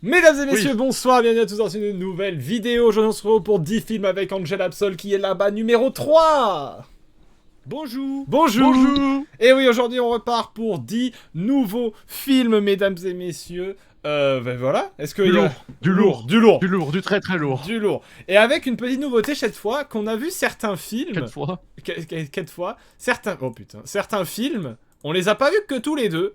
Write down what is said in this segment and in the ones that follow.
Mesdames et messieurs, bonsoir, bienvenue à tous dans une nouvelle vidéo. Aujourd'hui, on se retrouve pour 10 films avec Angel Absol qui est là-bas, numéro 3. Bonjour. Bonjour. Bonjour. Et oui, aujourd'hui, on repart pour 10 nouveaux films, mesdames et messieurs. Ben voilà, est-ce que... Du lourd, du lourd. du très très lourd. Du lourd. Et avec une petite nouveauté cette fois, qu'on a vu certains films... 4 fois. 4 fois. Certains... Oh putain. Certains films, on les a pas vus que tous les deux.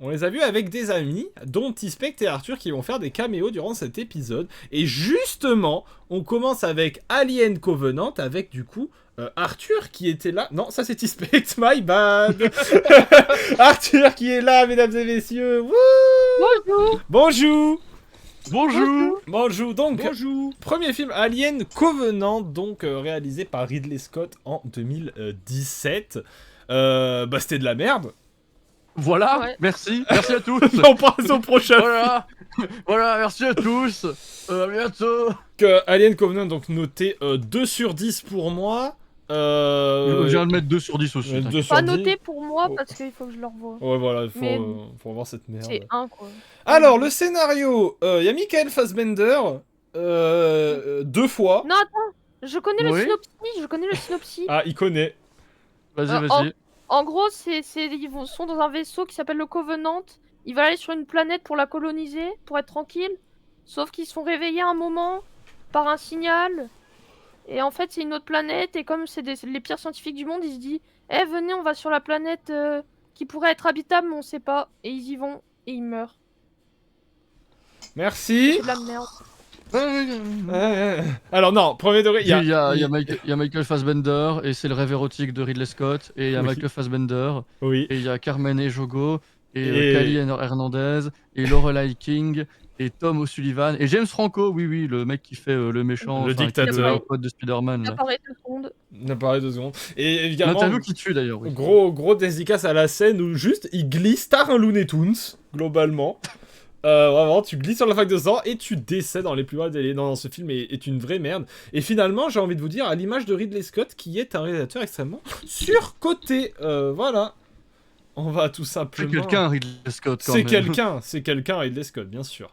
On les a vus avec des amis, dont T-Spect et Arthur, qui vont faire des caméos durant cet épisode. Et justement, on commence avec Alien Covenant, avec du coup Arthur qui était là. Non, ça c'est T-Spect, my bad. Arthur qui est là, mesdames et messieurs. Wouh. Bonjour. Bonjour. Bonjour. Bonjour. Donc, Bonjour. premier film Alien Covenant, donc réalisé par Ridley Scott en 2017. Bah c'était de la merde. Voilà, Ouais. merci à tous. On passe au prochain. Voilà, voilà, merci à tous. À bientôt. Que Alien Covenant, donc noté 2 sur 10 pour moi. Je viens de mettre 2 sur 10 aussi. 2 sur Pas 10. noté pour moi Oh. parce qu'il faut que je le revoie. Ouais, voilà, il Mais- faut voir cette merde. C'est 1 quoi. Alors, le scénario, il y a Michael Fassbender 2 fois. Non, attends. Je connais Oui. le synopsis. Ah, il connaît. Vas-y, vas-y. En gros, sont dans un vaisseau qui s'appelle le Covenant. Ils veulent aller sur une planète pour la coloniser, pour être tranquille. Sauf qu'ils se font réveiller un moment par un signal. Et en fait, c'est une autre planète. Et comme c'est les pires scientifiques du monde, ils se disent eh, venez, on va sur la planète qui pourrait être habitable, mais on sait pas. Et ils y vont et ils meurent. Merci. C'est de la merde. Alors, non, premier degré, Il y a Michael Fassbender et c'est le rêve érotique de Ridley Scott. Et il y a Oui. Michael Fassbender. Oui. Et il y a Carmen Ejogo. Et, Et- Cali Hernandez. Et Lorelai King. Et Tom O'Sullivan. Et James Franco, oui, le mec qui fait le méchant. Le enfin, qui est dictateur. le pote de Spider-Man. Il là. apparaît 2 secondes. On a parlé 2 secondes. Et évidemment, L'interview qui tue d'ailleurs. Oui. gros dédicace à la scène où juste il glisse tard un Looney Tunes, globalement. Vraiment, tu glisses sur la fac de sang et tu décèdes dans les plus bas délais. Non, ce film est une vraie merde. Et finalement, j'ai envie de vous dire, à l'image de Ridley Scott, qui est un réalisateur extrêmement surcoté. Voilà. On va tout C'est simplement... quelqu'un, Ridley Scott, quand C'est même. quelqu'un, Ridley Scott, bien sûr.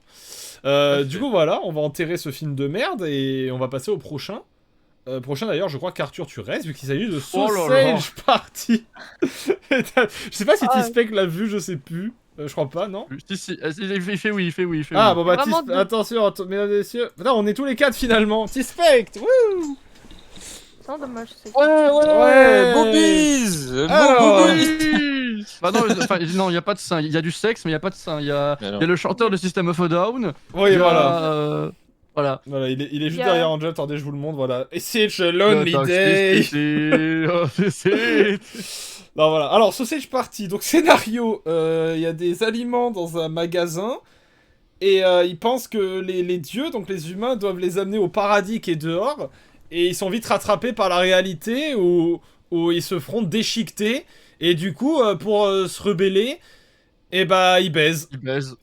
Du coup, voilà, on va enterrer ce film de merde et on va passer au prochain. Prochain d'ailleurs, je crois qu'Arthur, tu restes, vu qu'il s'agit de Oh là là. Sausage Party. Je sais pas si Ah. T-Spec l'a vu, je sais plus. Je crois pas, non? Si, il fait oui. Ah, bon bah, Vraiment attention, mesdames et messieurs. Putain, on est tous les 4 finalement. T-Spec, wouh. C'est dommage. Ouais. Boobies. Alors. oui. Bah non, non, il y a pas de sein. Il y a du sexe, mais il y a pas de sein. Il y a le chanteur de System of a Down. Oui, il y a, voilà. Voilà. Voilà, il est juste Il y a- derrière Angel. Attendez, je vous le montre, voilà. Et c'est a lonely day. C'est Non, voilà. Alors, Sausage Party. Donc, scénario. Il y a des aliments dans un magasin. Et ils pensent que les dieux, donc les humains, doivent les amener au paradis qui est dehors. Et ils sont vite rattrapés par la réalité où ils se feront déchiqueter. Et du coup, pour se rebeller, et bah, ils baisent. Il baise.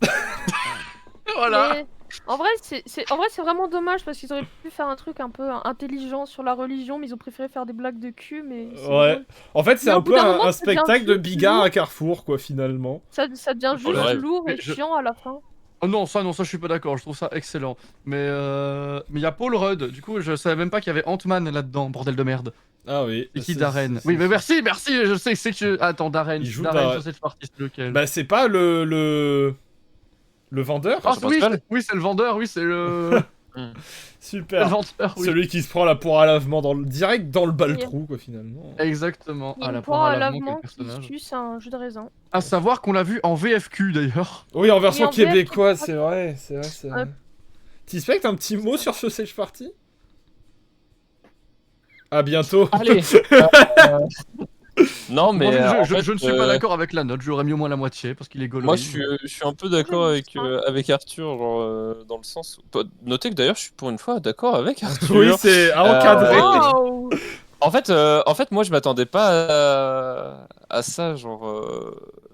Voilà. Mais en vrai, c'est vraiment dommage parce qu'ils auraient pu faire un truc un peu intelligent sur la religion, mais ils ont préféré faire des blagues de cul. Mais c'est Ouais. drôle. En fait, c'est Mais un au bout peu d'un un moment, ça devient spectacle de juste Bigard lourd. à Carrefour, quoi, finalement. Ça devient juste rêve. lourd et Mais je- chiant à la fin. Oh non, ça, je suis pas d'accord. Je trouve ça excellent. Mais il y a Paul Rudd. Du coup, je savais même pas qu'il y avait Ant-Man là-dedans, bordel de merde. Ah oui. Et qui c'est- Darren. c'est- Oui, mais merci. Je sais, c'est que. Attends, Darren. Il joue Darren, Darren. sur cette partie, c'est lequel? Bah, c'est pas le vendeur. Ah, c'est oui, Pascal c'est le vendeur, oui, c'est le Super. vendeur, oui. Celui qui se prend la poire à lavement direct dans le bas-le-trou, quoi, finalement. Exactement. Il y a Ah, une la poire poire à à lavement, lavement quel qui personnage. suce un jus de raisin. À savoir qu'on l'a vu en VFQ d'ailleurs. Oui, en version en VF, québécoise, c'est c'est vrai, c'est vrai, c'est vrai. Ouais. T-Spect, un petit mot sur Sausage Party? À bientôt. Allez. Non, mais Moi, en fait, je ne suis pas d'accord avec la note, j'aurais mis au moins la moitié parce qu'il est gaulois. Moi, je suis un peu d'accord avec Arthur, genre, dans le sens. Notez que d'ailleurs, je suis pour une fois d'accord avec Arthur. Oui, c'est à encadrer. Wow. En fait, moi, je m'attendais pas à ça, genre.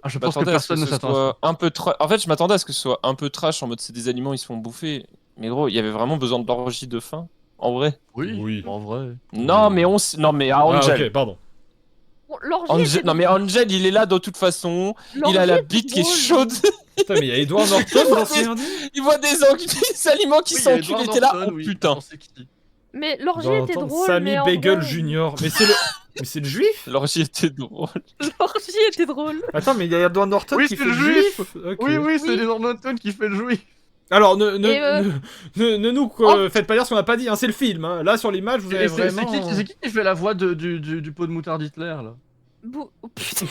Ah, je Je pense que m'attendais à ce personne ne ce s'attend à soit un peu En fait, je m'attendais à ce que ce soit un peu trash en mode c'est des aliments, ils se font bouffer. Mais gros, il y avait vraiment besoin de l'orgie de faim, en vrai. Oui, Oui. en vrai. Non, mais non, mais à Ah, Angel. ok, pardon. Bon, l'orgie était Non mais Angel, il est là de toute façon. Il a la l'orgie bite qui est était chaude. drôle. Putain, mais il y a Edward Norton dans Seigneur des Anneaux. Il voit des aliments qui Oui, sont il y a enculés. Edward Il était là. Norton, Oh oui, putain. on sait qui. Mais l'orgie Dans était Norton, drôle, Sammy mais en Bagel vrai, Junior. Mais c'est le. Mais c'est le juif. L'orgie était drôle. l'orgie était drôle. Attends, mais il y a Edward Norton Oui, qui c'est fait le le juif. Ok. Oui, c'est Oui. Edward Norton qui fait le juif. Alors, Et, ne nous faites pas dire ce qu'on n'a pas dit, hein, c'est le film. Hein. Là, sur l'image, vous avez Et vraiment... c'est qui fait la voix du pot de moutarde Hitler là? Oh, putain.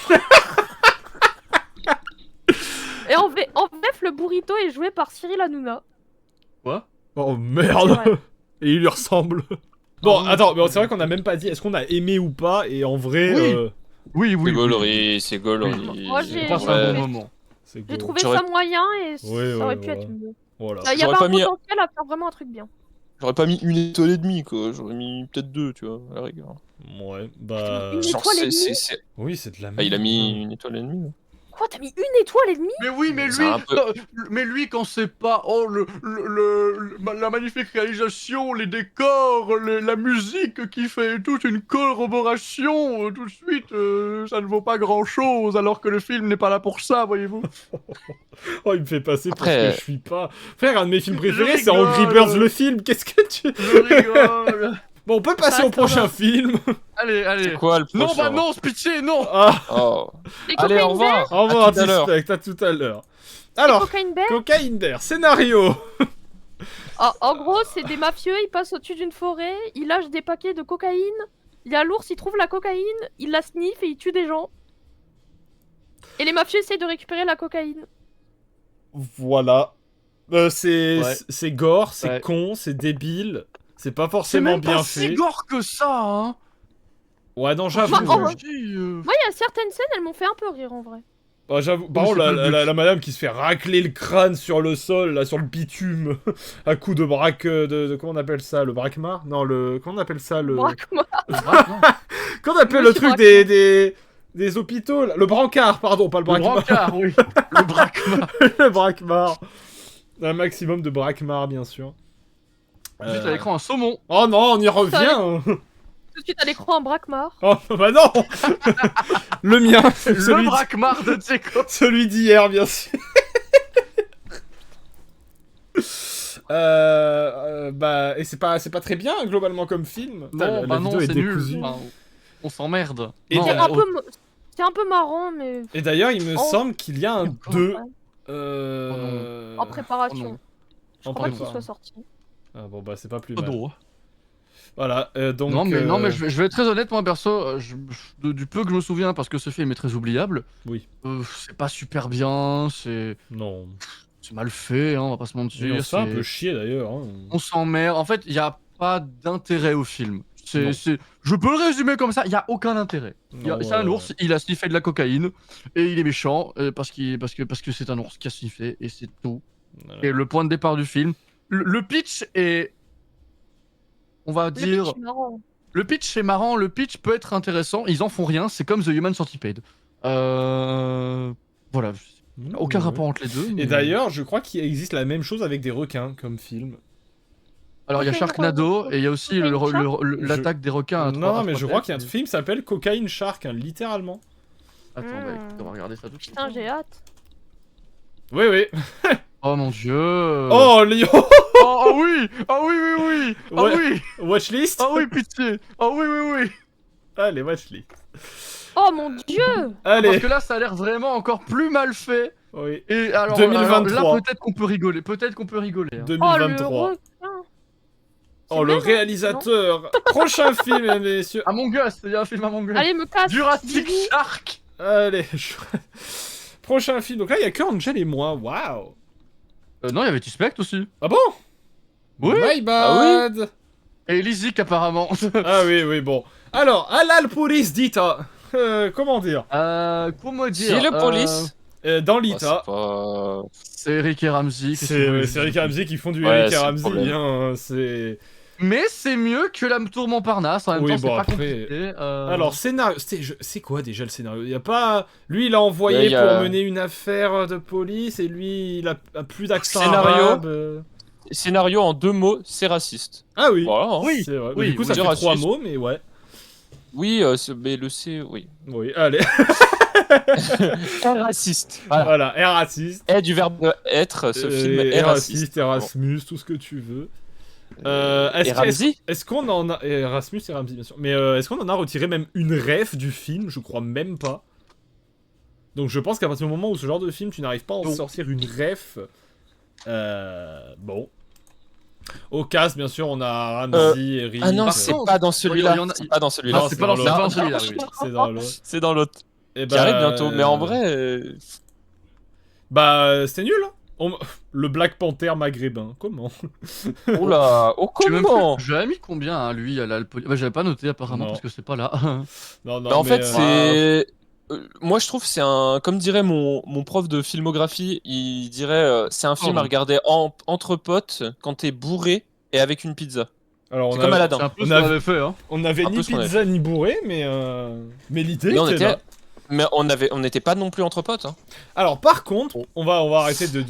Et en VF, le burrito est joué par Cyril Hanouna. Quoi? Oh C'est merde. vrai. Et il lui ressemble. Bon, Oh, attends, mais c'est vrai qu'on a même pas dit est-ce qu'on a aimé ou pas, et en vrai... Oui. Oui, C'est oui. gaulerie, c'est gaulerie. Moi, j'ai- Passe Ouais. un bon moment. C'est J'ai cool. trouvé J'aurais- ça moyen et Ouais, ça aurait ouais, pu voilà. être mieux. Voilà. Il y J'aurais avait pas un mis- potentiel à faire vraiment un truc bien. J'aurais pas mis 1,5 étoile, quoi. J'aurais mis peut-être 2, tu vois, à la rigueur. Ouais, bah... Une Genre, étoile et demie Oui, c'est de la merde. Ah, il a mis 1,5 étoile. Quoi, t'as mis 1,5 étoile? Mais oui, mais C'est lui, un peu- mais lui quand c'est pas la magnifique réalisation, les décors, la musique qui fait toute une corroboration, tout de suite, ça ne vaut pas grand chose, alors que le film n'est pas là pour ça, voyez-vous. Oh, il me fait passer pour Après- ce que je suis pas. Frère, un de mes films Je préférés, c'est rigole. Angry Birds le film. Qu'est-ce que tu... Je rigole. Bon, on peut passer Ça au prochain reste film. Allez, allez. C'est quoi le Non, prochain bah non, pitié, non. Ah, Oh. Les Allez, au cocaïne bears? revoir. au revoir, À tout à l'heure. Suspect, à tout à l'heure. Les Alors, cocaïne bears? Cocaine Bear, scénario. Ah, en gros, c'est des mafieux, ils passent au-dessus d'une forêt, ils lâchent des paquets de cocaïne. Il y a l'ours, il trouve la cocaïne, il la sniffe et il tue des gens. Et les mafieux essayent de récupérer la cocaïne. Voilà. C'est Ouais. c'est gore, c'est Ouais. con, c'est débile. C'est pas C'est forcément même bien pas fait. si gore que ça, hein. Ouais, non, j'avoue. Bah, en ouais. vrai- Je dis, Moi, il y a certaines scènes, elles m'ont fait un peu rire en vrai. Bah, j'avoue. Par Oui, contre, c'est pas le but. la madame qui se fait racler le crâne sur le sol, là, sur le bitume, à coup de braque. Comment on appelle ça? Le braquemar? Non, le. Comment on appelle ça? Le. Braque-moi. Ah, non. Comment on appelle le Monsieur truc des hôpitaux là? Le brancard, pardon, pas le Le braquemar. brancard, oui. Le braquemar. Le braquemar. Un maximum de braquemar, bien sûr. Juste à l'écran, un saumon. Oh non, on y revient. Tout de suite à l'écran, un braquemar. Oh bah non. Le mien, Le celui, braquemar de Tcheko. celui d'hier, bien sûr. Bah, et c'est pas très bien globalement comme film. Putain, Non, la bah vidéo non, est c'est nul. décousue. Enfin, on s'emmerde. Et Non, C'est bien- un peu, c'est un peu marrant, mais Et d'ailleurs, il me Oh. semble qu'il y a un Encore 2. en préparation. Oh non. Je En crois pas qu'il prépa. soit sorti. Ah bon, bah c'est pas plus Oh mal. non. Voilà, donc. Non, mais je vais être très honnête, moi perso, du peu que je me souviens, parce que ce film est très oubliable. Oui. C'est pas super bien, c'est Non. mal fait, hein, on va pas se On mentir. se fait un c'est- peu chier d'ailleurs. Hein. On s'emmerde. En fait, il y a pas d'intérêt au film. Non. Je peux le résumer comme ça, il y a aucun intérêt. Non, C'est un ours, il a sniffé de la cocaïne et il est méchant parce que c'est un ours qui a sniffé et c'est tout. Voilà. Et le point de départ du film, le pitch est, on va Le dire, pitch est marrant. le pitch est marrant, le pitch peut être intéressant. Ils en font rien, c'est comme The Human Centipede. Voilà, aucun Ouais. rapport entre les deux. Et mais- d'ailleurs, je crois qu'il existe la même chose avec des requins comme film. alors il y a Ok, Sharknado et il y a aussi l'attaque des requins. à Non, trois- à mais trois je crois têtes, qu'il y a un mais- film qui s'appelle Cocaine Shark, hein, littéralement. Attends, bah, écoute, on va regarder ça tout de suite. Putain, j'ai hâte. Oui, oui. Oh mon dieu. Oh, Léon. Oh oui. Ah oui, oui, oui. Ah Ouais. oui. Watchlist. Ah oui, pitié. Ah oui, oui, oui. Allez, watchlist. Oh mon dieu! Parce Allez. que là, ça a l'air vraiment encore plus mal fait. Oui. Et alors, 2023. là, peut-être qu'on peut rigoler. Peut-être qu'on peut rigoler. hein. Oh le 2023. requin! Oh, le réalisateur. Prochain film, mesdames et messieurs. Among Us, il y a un film Among Us. Allez, me casse! Jurassic Bisous. Shark. Allez. Prochain film. Donc là, il y a que Angel et moi. Waouh. Non, il y avait Suspect aussi. Ah bon? Oui. My bad. Et Lizik apparemment. Ah oui, oui, bon. Alors, Halal Police Dita. Comment dire? Comment dire C'est le police. Dans Ah, l'Ita. c'est pas... C'est Eric et Ramsey. qu'est-ce que tu veux C'est Rick et Ramsey qui font du Ouais, Eric et c'est le Ramsey. problème. Hein, c'est... Mais c'est mieux que la Tour Montparnasse. En même Oui, temps, c'est bon, pas après- compliqué. Alors, scénario... C'est quoi déjà le scénario? Il y a pas... Lui, il a envoyé Ouais, il y a- pour mener une affaire de police et lui, il a plus d'accent Scénario. arabe. Scénario en 2 mots, c'est raciste. Ah oui. Voilà. hein. Oui. C'est vrai. oui, Du coup, oui, ça fait dire 3 raciste. mots, mais ouais. Oui, mais le C, oui. Oui, allez. Raciste. Voilà. Voilà, et raciste. Et du verbe être, ce film est raciste. Erasmus, tout ce que tu veux. Et Ramsey Est-ce qu'on en a... Erasmus et Ramsey, bien sûr. Mais est-ce qu'on en a retiré même une ref du film? Je crois même pas. Donc je pense qu'à partir du moment où ce genre de film, tu n'arrives pas à en Non. sortir une ref... Bon. Au cast, bien sûr, on a Ramsey et Rick. Ah non, Par c'est contre, pas dans celui-là. il y en a- C'est pas dans celui-là. Non, Ah, c'est c'est pas dans dans l'autre. celui-là, oui. C'est dans l'autre. C'est dans l'autre. Et Qui arrive bientôt. Mais en vrai, c'était nul, hein. Le Black Panther maghrébin, comment? oula, oh Je sais même comment? plus, j'avais mis combien, hein, lui, à l'Alpoli. Bah, j'avais pas noté apparemment Non. parce que c'est pas là. Non, non, Bah, en mais, fait, c'est. Moi, je trouve que c'est un. Comme dirait mon prof de filmographie, il dirait c'est un film à Pardon. regarder entre potes quand t'es bourré et avec une pizza. Alors, C'est on comme a- Aladdin. C'est un peu On ce a- qu'on avait fait, hein. On avait Un ni peu ce qu'on avait pizza ni bourré, mais l'idée Mais on était était. là. Mais on n'était pas non plus entre potes. Hein. Alors, par contre, on va arrêter de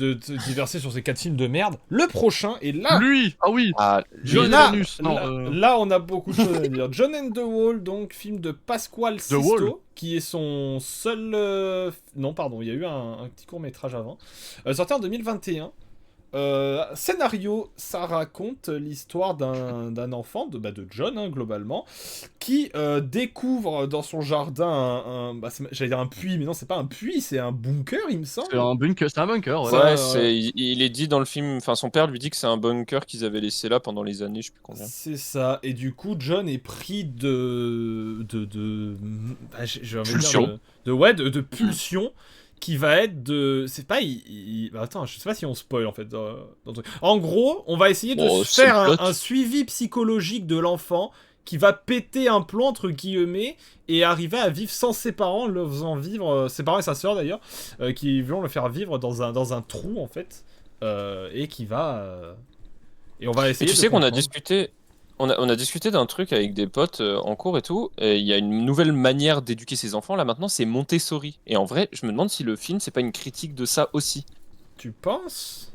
diverser sur ces 4 films de merde. Le prochain, et là, Lui, ah oui, Ah, John là, Janus. Non, là, on a beaucoup de choses à dire. John and the Wall, donc film de Pasquale Wall. Sisto, qui est son seul... Non, pardon, il y a eu un petit court-métrage avant. Sorti en 2021. Scénario, ça raconte l'histoire d'un enfant, de John, hein, globalement, qui découvre dans son jardin j'allais dire un puits, mais non, c'est pas un puits, c'est un bunker, il me semble. c'est un bunker, ouais. Ça, Ouais, il est dit dans le film. Enfin, son père lui dit que c'est un bunker qu'ils avaient laissé là pendant les années, je sais plus combien. C'est ça, et du coup, John est pris j'ai envie de Pulsion. dire de pulsion, qui va être de... C'est pas... Attends, je sais pas si on spoil, en fait, dans le truc. En gros, on va essayer de Oh, se c'est faire le plot. un suivi psychologique de l'enfant, qui va péter un plomb, entre guillemets, et arriver à vivre sans ses parents, le faisant vivre... ses parents et sa sœur, d'ailleurs, qui vont le faire vivre dans un trou, en fait, et qui va... Et on va Et essayer tu de sais qu'on a comprendre. discuté. On a discuté d'un truc avec des potes en cours et tout. Et il y a une nouvelle manière d'éduquer ses enfants là maintenant, c'est Montessori. Et en vrai, je me demande si le film c'est pas une critique de ça aussi. Tu penses?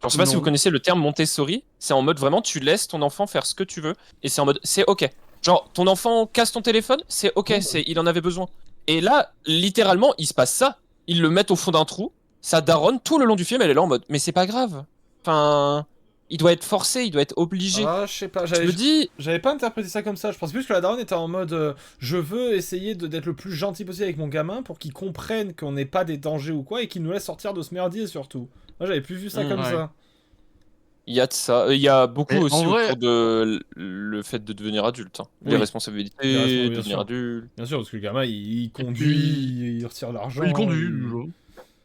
Je sais pas si Non. vous connaissez le terme Montessori. C'est en mode vraiment tu laisses ton enfant faire ce que tu veux et c'est en mode c'est ok. Genre ton enfant casse ton téléphone, c'est ok, il en avait besoin. Et là, littéralement, il se passe ça. Ils le mettent au fond d'un trou. Ça daronne tout le long du film. Elle est là en mode mais c'est pas grave. Enfin, il doit être forcé, il doit être obligé. Ah, je sais pas, Je me dis, j'avais pas interprété ça comme ça. Je pense plus que la daronne était en mode je veux essayer d'être le plus gentil possible avec mon gamin pour qu'il comprenne qu'on n'est pas des dangers ou quoi et qu'il nous laisse sortir de ce merdier surtout. Moi j'avais plus vu ça comme ouais. ça. il y a de ça. Il y a beaucoup Mais aussi en vrai- autour de le fait de devenir adulte. Hein. Oui. Les responsabilités, bien devenir sûr. adulte. Bien sûr, parce que le gamin il conduit, puis- il retire l'argent. Il conduit.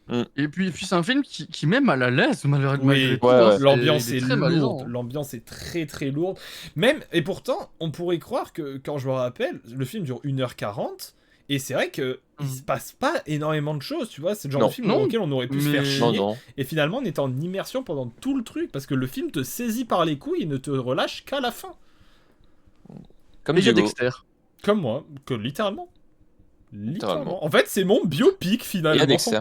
Mm. Et puis c'est un film qui met mal à l'aise, malgré Oui, tout. ouais, hein, ouais. c'est- l'ambiance il est très malaisant, lourde. hein. L'ambiance est très très lourde. Même, et pourtant, on pourrait croire que, quand je me rappelle, le film dure 1h40. Et c'est vrai que il se passe pas énormément de choses, tu vois. C'est le genre Non. de film Non, auquel on aurait pu se faire mais- chier. Non, non. Et finalement, on est en immersion pendant tout le truc. Parce que le film te saisit par les couilles et ne te relâche qu'à la fin. Comme Et il y a Diego. Dexter. Comme moi, que littéralement. Littéralement. En fait, c'est mon biopic finalement. Il y a Dexter.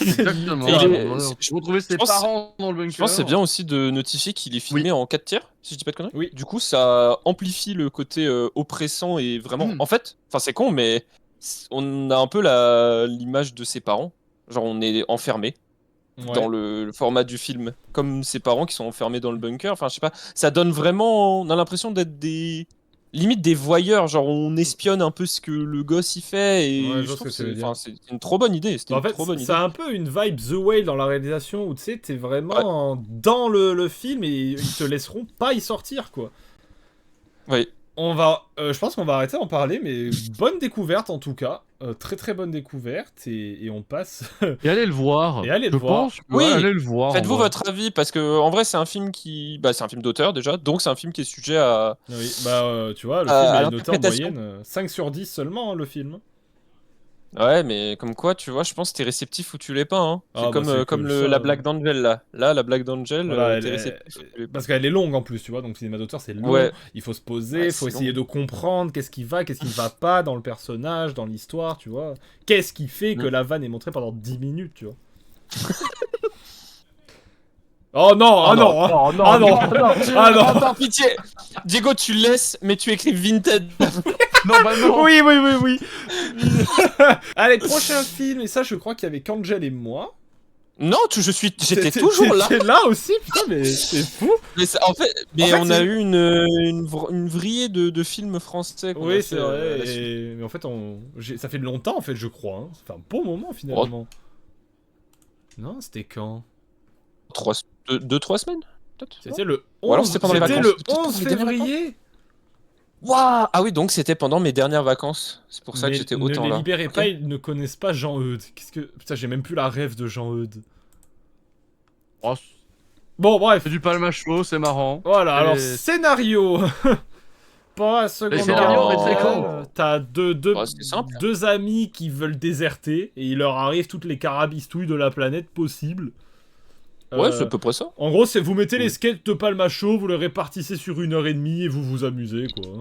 Exactement. Et il est- Voilà. je- Retrouver ses je pense- parents dans le bunker. Je pense que c'est bien aussi de notifier qu'il est filmé en 4 tiers, si je dis pas de conneries. Oui. Du coup, ça amplifie le côté oppressant et vraiment. Mm. En fait, enfin, c'est con, mais on a un peu l'image de ses parents. Genre, on est enfermé Ouais. dans le format du film, comme ses parents qui sont enfermés dans le bunker. Enfin, je sais pas. Ça donne vraiment. On a l'impression d'être limite des voyeurs. Genre, on espionne un peu ce que le gosse y fait. Et Ouais, je je vois ce trouve que que tu veux dire. c'est une trop bonne idée. C'était En une fait, trop bonne c'est idée. un peu une vibe The Whale dans la réalisation où tu sais, t'es vraiment dans le film et ils te laisseront pas y sortir quoi. Oui. Je pense qu'on va arrêter d'en parler, mais bonne découverte en tout cas. Très très bonne découverte et on passe. Et allez le voir. Et allez le Je voir. pense que Oui. allez le voir. en Faites-vous vrai. votre avis parce que en vrai c'est un film c'est un film d'auteur déjà, donc c'est un film qui est sujet à. Oui, tu vois, le À film est noté en l'interprétation. moyenne 5 sur 10 seulement hein, le film. Ouais, mais comme quoi, tu vois, je pense que t'es réceptif ou tu l'es pas. Hein. Ah, C'est comme, c'est comme que ça, la blague d'Angel là. Là, la blague d'Angel, Voilà, t'es réceptif ou tu l'es pas. Parce qu'elle est longue en plus, tu vois, donc cinéma d'auteur c'est long, Ouais. il faut se poser, Ouais, il faut c'est essayer de comprendre qu'est-ce qui va pas dans le personnage, dans l'histoire, tu vois. Qu'est-ce qui fait que Mm. la vanne est montrée pendant 10 minutes, tu vois. Oh non, ah non, hein. Oh non, Ah non. Ah non. Attends, pitié. Diego, tu laisses, mais tu écris Vinted. non, bah non. Oui, oui, oui, oui. Allez, prochain film, et ça, je crois qu'il y avait qu'Angel et moi. Non, j'étais toujours là. T'étais là aussi, putain, mais c'est fou. Mais en fait, on a c'est- eu une vrillée de films français. qu'on a Oui, fait, c'est vrai. la suite. Mais en fait, ça fait longtemps, en fait, je crois. Hein. Ça fait un bon moment, finalement. Non, c'était quand? 2-3 semaines, peut-être. C'était le 11, Ou alors c'était pendant les c'était vacances. le C'était pendant 11 mes dernières février. Waouh. Ah oui, donc c'était pendant mes dernières vacances. C'est pour ça que Mais j'étais ne autant les là. libérez Ok. pas, ils ne connaissent pas Jean-Eudes. Qu'est-ce que... Putain, j'ai même plus la rêve de Jean-Eudes. Oh, Bon, bref. c'est du palmacho, c'est marrant. Voilà, Et alors, les- scénario. Pas à seconde. Les scénarios, mais c'est con. T'as Bah, c'est simple. deux amis qui veulent déserter, et il leur arrive toutes les carabistouilles de la planète possible. Ouais, c'est à peu près ça. En gros, c'est vous mettez les skates de Palmacho, vous les répartissez sur 1h30 et vous vous amusez, quoi.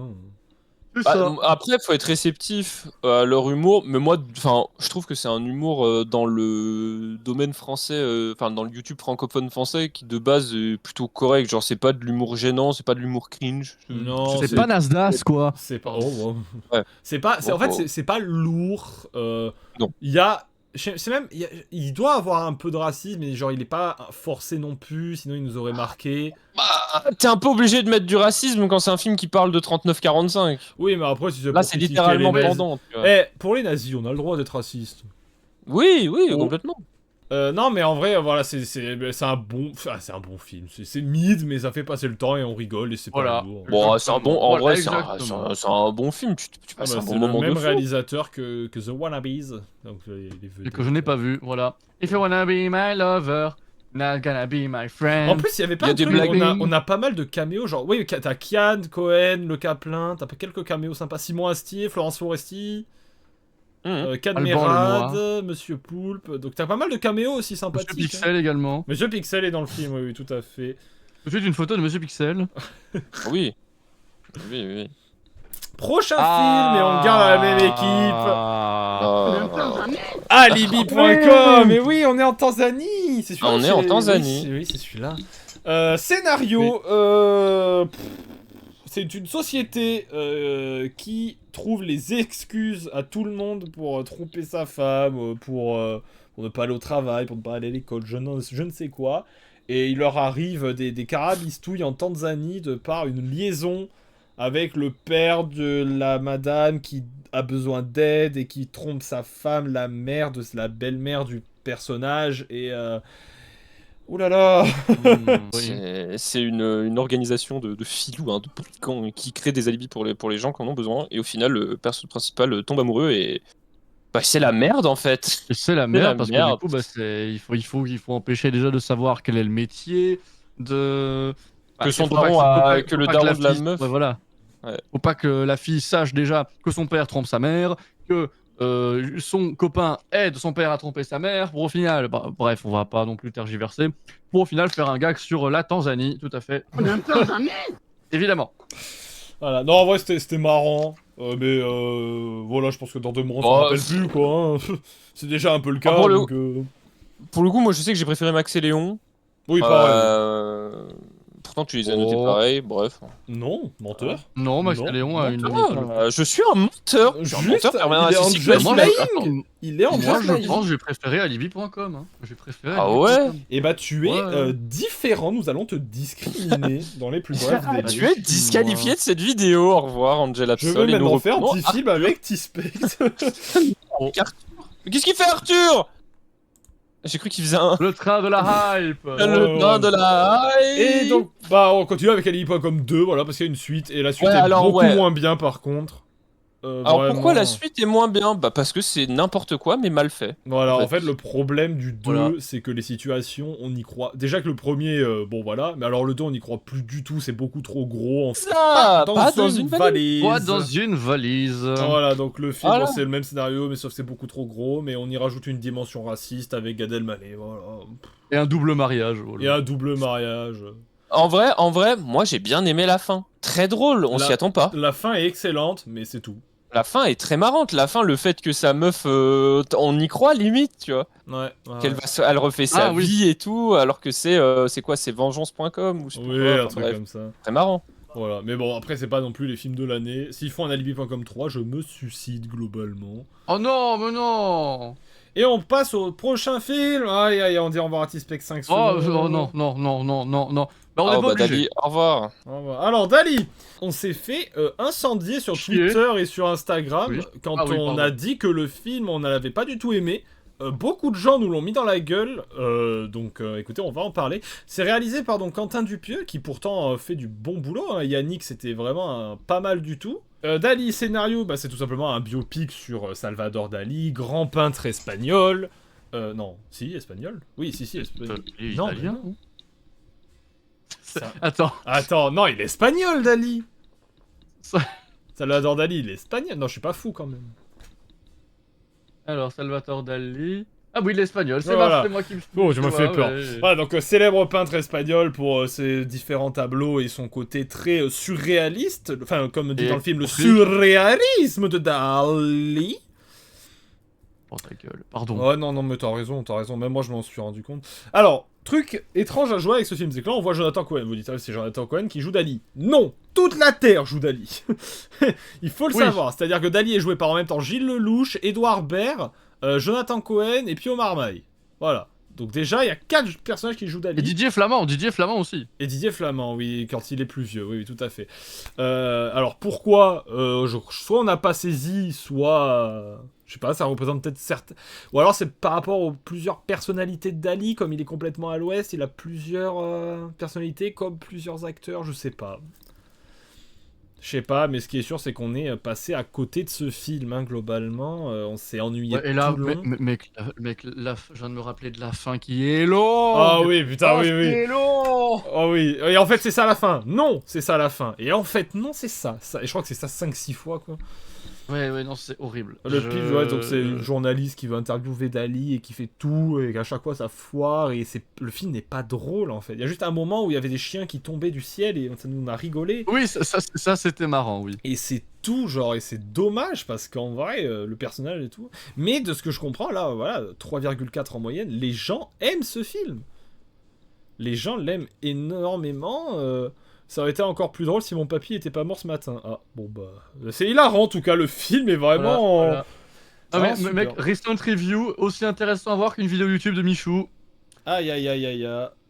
C'est Bah, ça. après, faut être réceptif à leur humour, mais moi, enfin, je trouve que c'est un humour dans le domaine français, enfin dans le YouTube francophone français, qui de base est plutôt correct. Genre, c'est pas de l'humour gênant, c'est pas de l'humour cringe. Non, C'est pas Nasdaq, quoi. C'est pas. Oh, wow. Ouais. C'est pas. En Oh, fait, oh. c'est pas lourd. Non. Il y a. C'est même. Il doit avoir un peu de racisme, mais genre, il est pas forcé non plus, sinon il nous aurait marqué. Bah, t'es un peu obligé de mettre du racisme quand c'est un film qui parle de 39-45. Oui, mais après, si c'est Là, pour c'est critiquer littéralement les nazis- pendant. Tu vois. Eh, pour les nazis, on a le droit d'être raciste. Oui, oui, Oh. complètement. Non, mais en vrai, voilà, c'est un bon. C'est un bon film. C'est mid, mais ça fait passer le temps et on rigole et c'est Voilà. pas lourd. Bon, c'est un bon. En Voilà, vrai, exactement. c'est un bon film. Tu Ah passes bah, un c'est bon moment le même de fou. réalisateur que The Wannabes. Donc, les Et vedettes. que je n'ai pas vu, voilà. If you wanna be my lover, not gonna be my friend. En plus, il y avait pas Il y a un des truc, blagues. on a pas mal de caméos, genre, oui, t'as Kian, Cohen, Le Caplin, t'as quelques caméos sympas, Simon Astier, Florence Foresti, Mhm. Can Alban Mérade, Monsieur Poulpe, donc t'as pas mal de caméos aussi Monsieur sympathiques. Pixel également. Monsieur Pixel est dans le film, oui, oui, tout à fait. Tout de suite une photo de Monsieur Pixel. Oui. Oui, oui. Prochain film, et on garde la même équipe. Ah. Alibi.com, mais oui, on est en Tanzanie, c'est celui-là. On est en Tanzanie. Oui, c'est celui-là. Scénario, c'est une société qui trouve les excuses à tout le monde pour tromper sa femme, pour ne pas aller au travail, pour ne pas aller à l'école, je ne sais quoi. Et il leur arrive des carabistouilles en Tanzanie de par une liaison avec le père de la madame qui a besoin d'aide et qui trompe sa femme, la mère de la belle-mère du personnage. Et ouh là là. Oui. C'est une organisation de filous, hein, de brigands qui crée des alibis pour les gens qui en ont besoin. Et au final, le personnage principal tombe amoureux et. Bah, c'est la merde en fait. Et c'est la la merde parce que merde. du coup, bah, il faut empêcher déjà de savoir quel est le métier, de. Que son faut pas daron faut a- pas- que faut le pas daron de la fille- meuf- ouais, voilà. Ouais. Faut pas que la fille sache déjà que son père trompe sa mère, que son copain aide son père à tromper sa mère, pour au final, bah, bref, on va pas non plus tergiverser, pour au final faire un gag sur la Tanzanie, tout à fait. Évidemment. Voilà. Non, en vrai, c'était marrant. Mais voilà, je pense que dans 2 mois, on s'en Oh, rappelle c'est- plus, quoi. Hein. C'est déjà un peu le cas. pour le- donc, Pour le coup, moi je sais que j'ai préféré Max et Léon. Oui, pareil. Pourtant, tu les as notés Oh. pareil, bref. Non, menteur. Non, Max Non, Léon a une. Je suis un menteur. Je suis un Juste, menteur permanent il est en narcissique. just Moi, lying. Il est en Moi, just je lying. pense que j'ai préféré alibi.com. Hein. J'ai préféré. Ah alibi.com. ouais. Et bah, tu es Ouais. différent. Nous allons te discriminer dans les plus brefs délais. Tu es disqualifié de cette vidéo. Au revoir, Angela Je veux Psol. Et nous maintenant faire reprenons 10 films avec T-Spect. Mais qu'est-ce qu'il fait, Arthur? J'ai cru qu'il faisait un. Le train de la hype. Le train de la Et donc, bah, on continue avec Alibi.com 2, voilà, parce qu'il y a une suite. Et la suite Ouais, est alors, beaucoup ouais. moins bien, par contre. Alors Vraiment. pourquoi la suite est moins bien? Bah parce que c'est n'importe quoi mais mal fait. Voilà, en en fait, le problème du 2, Voilà. c'est que les situations, on y croit. Déjà que le premier, bon voilà, mais alors le 2, on n'y croit plus du tout, c'est beaucoup trop gros. En fait, Ça, pas dans une valise. valise. Quoi dans une valise. Voilà, donc le film, Voilà. bon, c'est le même scénario, mais sauf que c'est beaucoup trop gros, mais on y rajoute une dimension raciste avec Gad Elmaleh, voilà. Et un double mariage. Voilà. Et un double mariage. En vrai, moi j'ai bien aimé la fin. Très drôle, on La- s'y attend pas. La fin est excellente, mais c'est tout. La fin est très marrante. La fin, le fait que sa meuf, on y croit limite, tu vois. Ouais. Elle refait sa Ah, oui. vie et tout, alors que c'est quoi, c'est vengeance.com ou je sais pas Oui, quoi, un enfin, truc bref, comme ça. très marrant. Voilà, mais bon, après, c'est pas non plus les films de l'année. S'ils font un Alibi.com 3, je me suicide globalement. Oh non, mais non. Et on passe au prochain film. Aïe, aïe, on dit au revoir à T-Spec 5 Oh, secondes. oh non, non, non, non, non, non. Bah, on est Oh pas bah obligé. Dali, au revoir. Au revoir. Alors, Dali, on s'est fait incendier sur Chier. Twitter et sur Instagram Oui. quand Ah oui, on pardon. a dit que le film, on ne l'avait pas du tout aimé. Beaucoup de gens nous l'ont mis dans la gueule, donc écoutez, on va en parler. C'est réalisé par donc Quentin Dupieux, qui pourtant fait du bon boulot. Hein. Yannick, c'était vraiment pas mal du tout. Dali, scénario, bah, c'est tout simplement un biopic sur Salvador Dali, grand peintre espagnol. Non, si, espagnol. Oui, si, espagnol. Il est Non, italien, mais non. Ça- Attends. Attends, non, il est espagnol, Dali. Ça- Salvador Dali, il est espagnol. Non, je suis pas fou quand même. Alors, Salvatore Dali. Ah oui, l'espagnol, c'est Voilà. c'est moi qui me... Oh, je me fais peur. ouais. Voilà, donc célèbre peintre espagnol pour ses différents tableaux et son côté très surréaliste. Enfin, comme dit Et dans le film, le après- surréalisme de Dali. Oh ta gueule, pardon. Ouais, non, mais t'as raison. Même moi, je m'en suis rendu compte. Alors, truc étrange à jouer avec ce film, c'est que là, on voit Jonathan Cohen. Vous dites, ah, c'est Jonathan Cohen qui joue Dali. Non, toute la Terre joue Dali. Il faut le Oui. savoir. C'est-à-dire que Dali est joué par en même temps Gilles Lelouch, Édouard Baird, Jonathan Cohen et Pio Marmaille. Voilà. Donc déjà, il y a 4 personnages qui jouent Dali. Et Didier Flamand aussi. Et Didier Flamand, oui, quand il est plus vieux, oui, tout à fait. Alors pourquoi soit on n'a pas saisi, soit... je sais pas, ça représente peut-être certains... Ou alors c'est par rapport aux plusieurs personnalités de Dali, comme il est complètement à l'ouest, il a plusieurs personnalités, comme plusieurs acteurs, je sais pas. Je sais pas, mais ce qui est sûr, c'est qu'on est passé à côté de ce film, hein, globalement. On s'est ennuyé Ouais, et là, tout le long. mec, je viens de me rappeler de la fin qui est longue. Ah oui, putain, oui. C'est long. Oh oui, et en fait c'est ça la fin. Non, c'est ça la fin. Et en fait non, c'est ça. Et je crois que c'est ça 5-6 fois quoi. Ouais, non, c'est horrible. Le pitch, ouais, donc c'est une journaliste qui veut interviewer Dali et qui fait tout et qu'à chaque fois ça foire et le film n'est pas drôle en fait. Il y a juste un moment où il y avait des chiens qui tombaient du ciel et ça nous a rigolé. Oui, ça c'était marrant, oui. Et c'est tout genre et c'est dommage parce qu'en vrai le personnage et tout. Mais de ce que je comprends là, voilà, 3,4 en moyenne, les gens aiment ce film. Les gens l'aiment énormément. Ça aurait été encore plus drôle si mon papy était pas mort ce matin. Ah, bon bah... C'est hilarant en tout cas, le film est vraiment... Voilà. Ah, vraiment mais mec, super. Recent Review, aussi intéressant à voir qu'une vidéo YouTube de Michou. Aïe.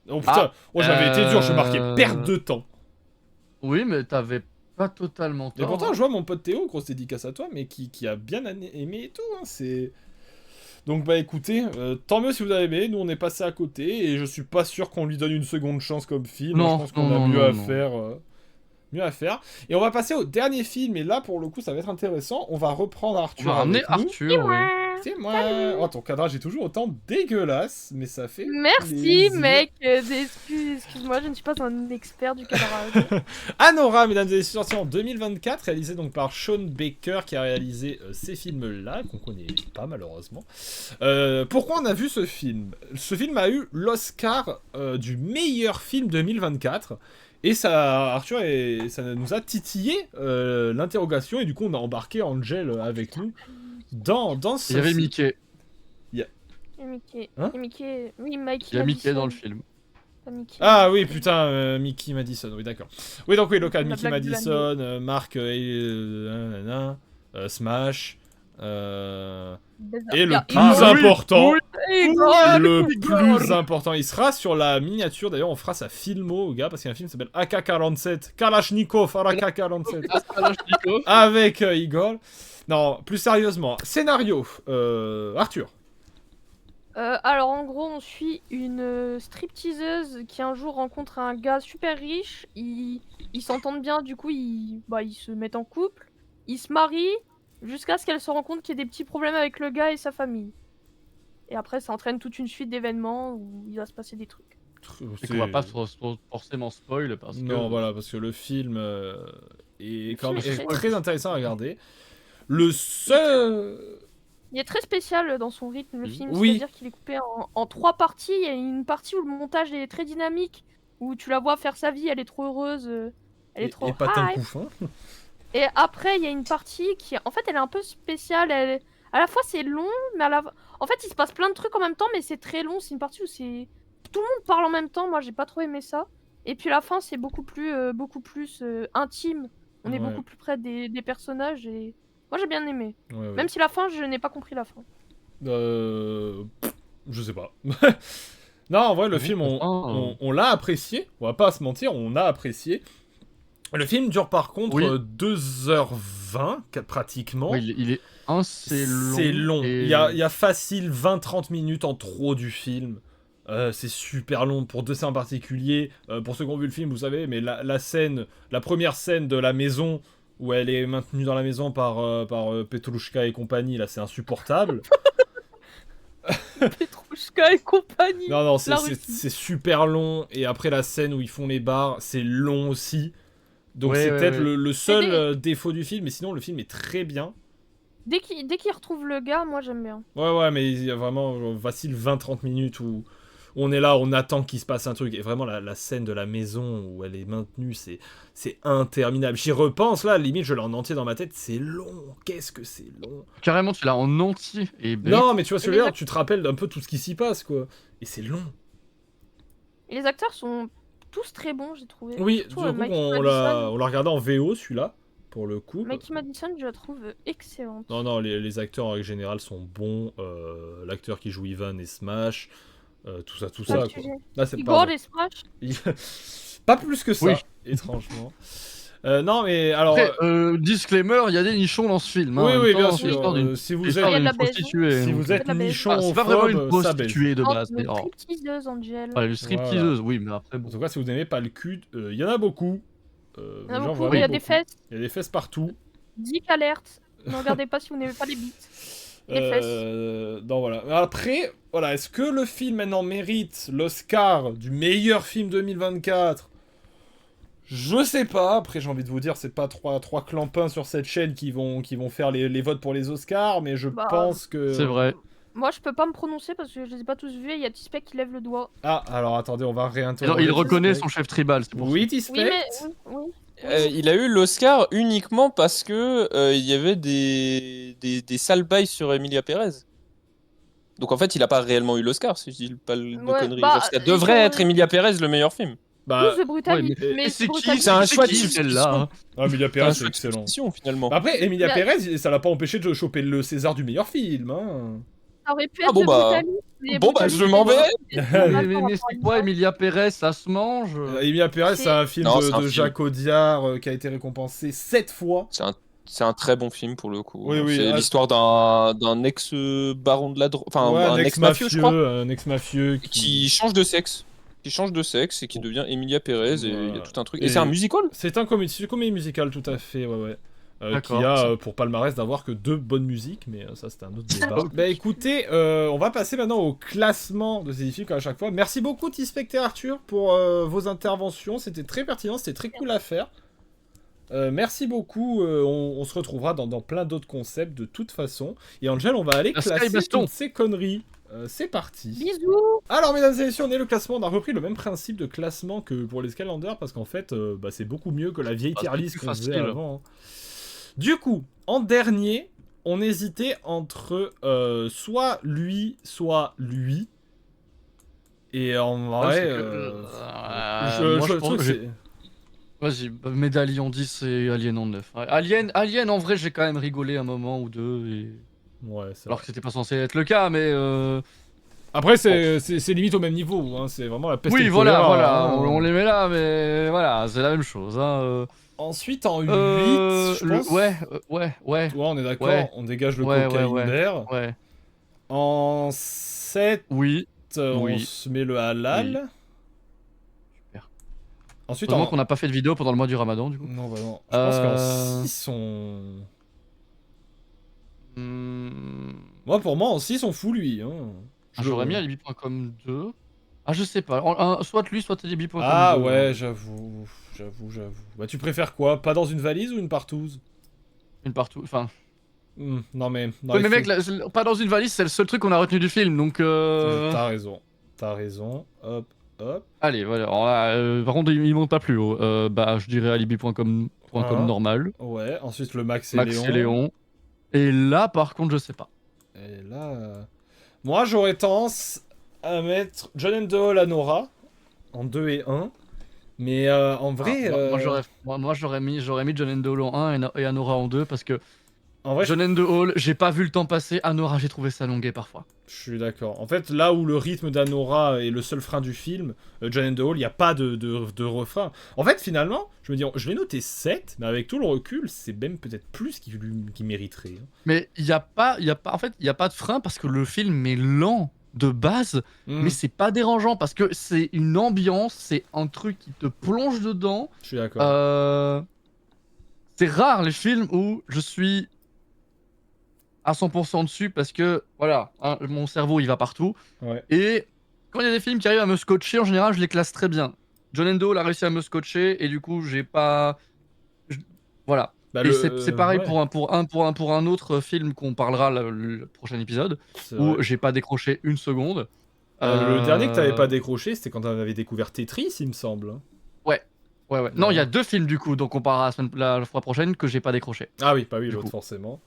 Oh putain, j'avais été dur, je marquais perte de temps. Oui, mais t'avais pas totalement Et tort. pourtant, je vois mon pote Théo, grosse dédicace à toi, mais qui a bien aimé et tout, hein, c'est... Donc bah écoutez, tant mieux si vous avez aimé, nous on est passé à côté, et je suis pas sûr qu'on lui donne une seconde chance comme film, Non, je pense qu'on non, a mieux non, à non. faire... mieux à faire. Et on va passer au dernier film, et là pour le coup ça va être intéressant, on va reprendre On Arthur va ramener avec nous. Arthur, oui. C'est moi. Oh, ton cadrage est toujours autant dégueulasse, mais ça fait Merci plaisir. mec, excuse-moi, je ne suis pas un expert du cadrage. Anora, mesdames et messieurs, sorti en 2024, réalisé donc par Sean Baker, qui a réalisé ces films-là, qu'on connaît pas malheureusement. Pourquoi on a vu ce film? Ce film a eu l'Oscar du meilleur film 2024. Et ça, Arthur, ça nous a titillé l'interrogation, et du coup on a embarqué Angel avec nous dans ce Il y avait film. Mickey. Et Mickey. Hein Et Mickey. Oui, Mickey. Il y a Mickey Madison. dans le film. Pas Mickey. Ah oui, putain, Mickey Madison, oui, d'accord. Oui, donc oui, local, La Mickey blague de Madison, Marc, Smash, et le plus important, le plus important, il sera sur la miniature, d'ailleurs, on fera sa filmo, au gars, parce qu'il y a un film qui s'appelle AK-47, Kalashnikov, AK-47, avec Igor. Non, plus sérieusement, scénario, Arthur. Alors en gros, on suit une stripteaseuse qui un jour rencontre un gars super riche. Ils s'entendent bien, du coup ils se mettent en couple. Ils se marient jusqu'à ce qu'elle se rende compte qu'il y a des petits problèmes avec le gars et sa famille. Et après, ça entraîne toute une suite d'événements où il va se passer des trucs. Et qu'on va pas forcément spoil parce que... Non, voilà, parce que le film est, quand même, film est est très- très intéressant à regarder. Le seul... Il est très spécial dans son rythme, le film. Oui. C'est-à-dire qu'il est coupé en 3 parties. Il y a une partie où le montage est très dynamique, où tu la vois faire sa vie, elle est trop heureuse. Elle est trop Et pas un hype. couffin. Et après, il y a une partie qui, en fait, elle est un peu spéciale. À la fois, c'est long, mais en fait, il se passe plein de trucs en même temps, mais c'est très long. C'est une partie où tout le monde parle en même temps. Moi, j'ai pas trop aimé ça. Et puis la fin, c'est beaucoup plus intime. On est Ouais. beaucoup plus près des personnages et moi, j'ai bien aimé. Ouais, ouais. Même si la fin, je n'ai pas compris la fin. Je sais pas. Non, en vrai, le film, on l'a apprécié. On va pas se mentir, on a apprécié. Le film dure par contre Oui. 2h20, pratiquement. Oui, il est assez long. C'est long. et- Il y a facile 20-30 minutes en trop du film. C'est super long pour deux scènes en particulier. Pour ceux qui ont vu le film, vous savez, mais la première scène de la maison où elle est maintenue dans la maison par Petrouchka et compagnie, là, c'est insupportable. Petrouchka et compagnie. Non, La Russie. c'est super long. Et après, la scène où ils font les bars, c'est long aussi. Donc Ouais, c'est ouais, peut-être ouais. le seul Mais défaut du film. Mais sinon, le film est très bien. Dès qu'il retrouve le gars, moi, j'aime bien. Ouais, mais il y a vraiment facile 20-30 minutes où on est là, on attend qu'il se passe un truc. Et vraiment, la scène de la maison où elle est maintenue, c'est interminable. J'y repense, là, limite, je l'ai en entier dans ma tête. C'est long. Qu'est-ce que c'est long. Carrément, tu l'as en entier. Et Non, mais tu vois ce que je veux les dire, tu te rappelles d'un peu tout ce qui s'y passe, quoi. Et c'est long. Et les acteurs sont tous très bons, j'ai trouvé. Oui, du Surtout, coup, Mikey on l'a regardé en VO, celui-là, pour le coup. Mikey Madison, je la trouve excellente. Non, les acteurs en règle générale sont bons. L'acteur qui joue Ivan et Smash, tout ça, Pas le quoi. sujet. Là, c'est Igor pardon. et Smash. Pas plus que ça, Oui. étrangement. Non, mais alors. Après, disclaimer, il y a des nichons dans ce film. oui, hein. En oui, même bien temps, c'est sûr. l'histoire d'une Si vous l'histoire Il y a de êtes, la d'une baise. prostituée. si donc, vous êtes la baise. nichon, Ah, c'est pas vraiment une phobe, ça baise. prostituée de Oh, base. Mais, une oh, stripteaseuse, Angel. voilà, une stripteaseuse, oui, mais après, En bon. tout cas, si vous n'aimez pas le cul, il y en a beaucoup. Il y en a genre beaucoup, vraiment il y a des beaucoup. fesses. Il y a des fesses partout. Dick alerte. Ne regardez pas si vous n'aimez pas les bites. Les fesses. Non, voilà. Après, voilà, est-ce que le film maintenant mérite l'Oscar du meilleur film 2024 ? Je sais pas. Après, j'ai envie de vous dire, c'est pas trois clampins sur cette chaîne qui vont faire les votes pour les Oscars, mais je Bah, pense que. C'est vrai. Moi, je peux pas me prononcer parce que je les ai pas tous vus. Il y a Tispec qui lève le doigt. Ah, alors attendez, on va réinterroger. Il reconnaît Tispect. son chef tribal, c'est pour Oui, Oui, Tispect. mais. Oui. Il a eu l'Oscar uniquement parce que il y avait des sales bails sur Emilia Pérez. Donc en fait, il a pas réellement eu l'Oscar, si je dis pas de Ouais, conneries. bah, Genre, ça devrait être Emilia Pérez le meilleur film. Bah, Plus de brutalité. Ouais, mais c'est qui brutalité. C'est un choix de qui, substitution. celle-là hein. ah, Emilia C'est un Pérez, c'est choix de excellent. substitution, finalement. Après, Emilia Il y a- Pérez, ça l'a pas empêché de choper le César du meilleur film. Hein. Ça aurait pu Ah être bon, de bah. brutalité. mais Bon, bah, brutalité, je m'en vais. Mais c'est quoi, Emilia Pérez, ça se mange Emilia Pérez, c'est un film Non, de, c'est un de film. Jacques Audiard qui a été récompensé 7 fois. C'est un très bon film pour le coup. Oui, C'est l'histoire d'un ex-baron de la drogue. Enfin, Ouais, un ex-mafieux, je crois. un ex-mafieux Qui change de sexe. Qui change de sexe et qui devient Emilia Pérez. Et il y a Voilà. tout un truc. Et- Et c'est un musical. C'est une comédie musicale, tout à fait, ouais. Qui D'accord. a pour palmarès d'avoir que 2 bonnes musiques, mais ça c'est un autre débat. Bah écoutez, on va passer maintenant au classement de ces films comme à chaque fois. Merci beaucoup Tispect et Arthur pour vos interventions, c'était très pertinent, c'était très cool à faire. Merci beaucoup, on se retrouvera dans plein d'autres concepts de toute façon. Et Angel, on va aller La Sky classer Baston. toutes ces conneries. C'est parti. Bisous. Alors mesdames et messieurs, on est le classement, on a repris le même principe de classement que pour les Skylanders parce qu'en fait c'est beaucoup mieux que la vieille tier c'est list plus qu'on faisait facile. avant. Hein. Du coup, en dernier, on hésitait entre soit lui. Et en vrai, moi, je pense trouve que que c'est... Vas-y, Médaillon 10 et Alien en 9. Ouais, Alien, en vrai, j'ai quand même rigolé un moment ou deux. Ouais, c'est Alors vrai. que c'était pas censé être le cas, mais. Après, c'est limite au même niveau, hein. C'est vraiment la peste et Oui, le voilà, choléra, hein. on les met là, mais voilà, c'est la même chose. Hein. Ensuite, en 8, je pense... Ouais. Ouais, on est d'accord, Ouais. on dégage le Ouais, cocaïne ouais. bear. Ouais. En 7, Oui. on Oui. se met le halal. Super. Ensuite, Heureusement qu'on n'a pas fait de vidéo pendant le mois du Ramadan, du coup. Non, bah non. Je pense qu'en Euh, 6, on... Hmm, Pour moi, en 6, on fout lui. Hein. J'aurais mis alibi.com 2. Ah, je sais pas. Soit lui, soit alibi.com 2. Ah ouais, j'avoue. Bah tu préfères quoi? Pas dans une valise ou une partouze? Une partout. Enfin. Non mais... Ouais, mais mec, pas dans une valise, c'est le seul truc qu'on a retenu du film, donc. T'as raison. Hop. Allez, voilà. Alors là, par contre, il monte pas plus haut. Bah, je dirais alibi.com pour un com normal. Ouais, ensuite le Max et Max Léon. et Léon. Et là, par contre, je sais pas. Et là... Moi, j'aurais tendance à mettre John and the Hall à Nora, en 2 et 1. Mais en vrai... Moi, j'aurais mis John and the Hall en 1 et Anora en 2 parce que En vrai, John and the Hall, j'ai pas vu le temps passer. Anora, j'ai trouvé ça longuet parfois. je suis d'accord. En fait, là où le rythme d'Anora est le seul frein du film, John and the Hall, il n'y a pas de refrain. En fait, finalement, je me dis, je vais noter 7, mais avec tout le recul, c'est même peut-être plus qu'il mériterait. Hein. Mais il y a pas de frein parce que le film est lent de base, mais c'est pas dérangeant parce que c'est une ambiance, c'est un truc qui te plonge dedans. Je suis d'accord. C'est rare les films où je suis à 100% dessus parce que voilà, hein, mon cerveau il va partout. Ouais. Et quand il y a des films qui arrivent à me scotcher, en général, je les classe très bien. John and the Hall a réussi à me scotcher et du coup, j'ai pas. Voilà. Bah, et c'est pareil ouais, pour un autre film qu'on parlera le prochain épisode c'est où vrai. j'ai pas décroché une seconde. Le dernier que t'avais pas décroché, c'était quand t'avais découvert Tetris, il me semble. Hein. Ouais. Non, il y a 2 films du coup, donc on parlera la fois prochaine que j'ai pas décroché. Ah oui, bah oui, Du l'autre coup. forcément.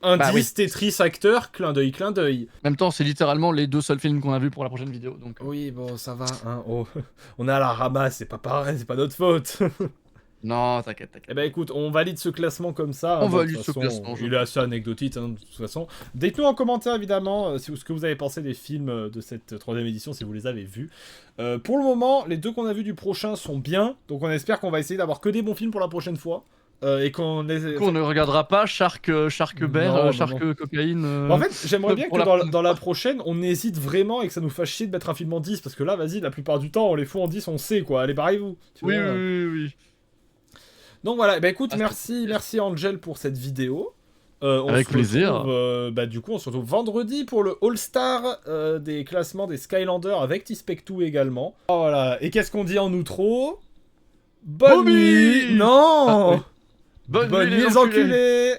Indice, oui. Tetris, acteur, clin d'œil, clin d'œil. En même temps, c'est littéralement les 2 seuls films qu'on a vus pour la prochaine vidéo. Donc... Oui, bon, ça va. Hein. Oh. On est à la ramasse, c'est pas pareil, c'est pas notre faute. Non, t'inquiète. Eh ben écoute, on valide ce classement comme ça. On Bon, de valide toute ce façon, classement, je Il est assez anecdotique, hein, de toute façon. Dites-nous en commentaire, évidemment, ce que vous avez pensé des films de cette 3ème édition, si vous les avez vus. Pour le moment, les 2 qu'on a vus du prochain sont bien. Donc on espère qu'on va essayer d'avoir que des bons films pour la prochaine fois. Et qu'on Du coup, on ne regardera pas Shark Bear, Non, Shark non. Cocaïne. En fait, j'aimerais bien pour que dans la prochaine, on hésite vraiment et que ça nous fasse chier de mettre un film en 10. Parce que là, vas-y, la plupart du temps, on les fout en 10, on sait quoi. Allez, barrez-vous. Tu Oui, vois. oui. Donc voilà, bah écoute, Ah, merci Angel pour cette vidéo. Avec plaisir. Du coup, on se retrouve vendredi pour le All-Star des classements des Skylanders avec Tispectou également. Oh, voilà, et qu'est-ce qu'on dit en outro? Bonne Bonne nuit. nuit. Non. Ah, oui. Bonne nuit les enculés. enculés.